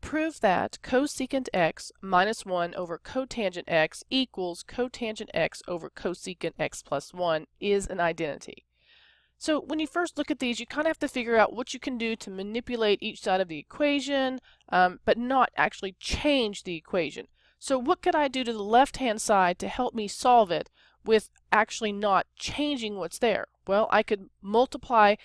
prove that cosecant x minus 1 over cotangent x equals cotangent x over cosecant x plus 1 is an identity. So when you first look at these, you kind of have to figure out what you can do to manipulate each side of the equation, but not actually change the equation. So what could I do to the left-hand side to help me solve it with actually not changing what's there? Well, I could multiply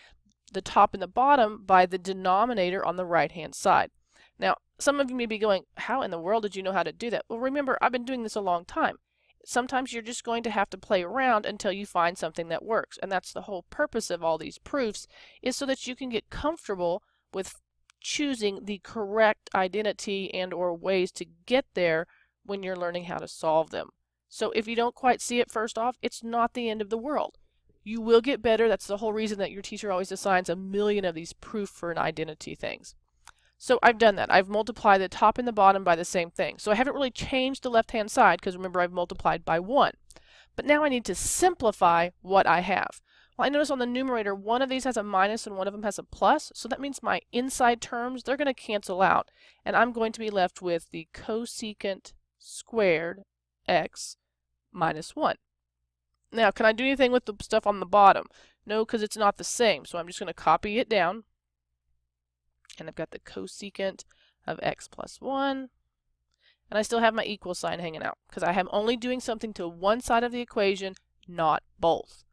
the top and the bottom by the denominator on the right-hand side. Now, some of you may be going, how in the world did you know how to do that? Well, remember, I've been doing this a long time. Sometimes you're just going to have to play around until you find something that works. And that's the whole purpose of all these proofs, is so that you can get comfortable with choosing the correct identity and or ways to get there when you're learning how to solve them. So if you don't quite see it first off, it's not the end of the world. You will get better. That's the whole reason that your teacher always assigns a million of these proof for an identity things. So I've done that. I've multiplied the top and the bottom by the same thing. So I haven't really changed the left-hand side because remember I've multiplied by 1. But now I need to simplify what I have. Well, I notice on the numerator one of these has a minus and one of them has a plus. So that means my inside terms, they're going to cancel out. And I'm going to be left with the cosecant squared x minus 1. Now, can I do anything with the stuff on the bottom? No, because it's not the same. So I'm just going to copy it down. And I've got the cosecant of x plus 1. And I still have my equal sign hanging out because I am only doing something to one side of the equation, not both.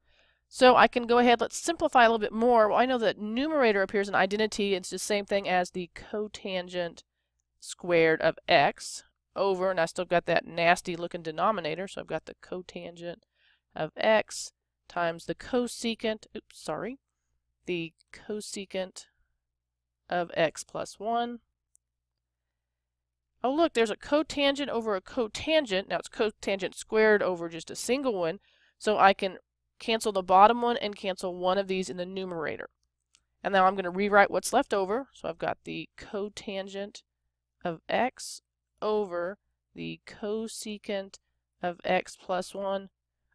So I can go ahead, let's simplify a little bit more. Well, I know that numerator appears in identity. It's the same thing as the cotangent squared of x over, and I still got that nasty looking denominator. So I've got the cotangent of x times the cosecant, the cosecant of x plus 1. Oh look, there's a cotangent over a cotangent. Now it's cotangent squared over just a single one. So I can cancel the bottom one and cancel one of these in the numerator. And now I'm going to rewrite what's left over. So I've got the cotangent of x over the cosecant of x plus 1.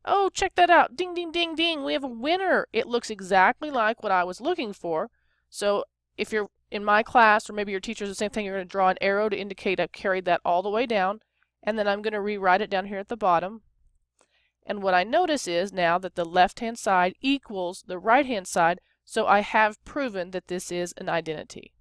Oh, check that out. Ding, ding, ding, ding. We have a winner. It looks exactly like what I was looking for. So if you're in my class, or maybe your teacher's the same thing, you're going to draw an arrow to indicate I've carried that all the way down. And then I'm going to rewrite it down here at the bottom. And what I notice is now that the left-hand side equals the right-hand side, so I have proven that this is an identity.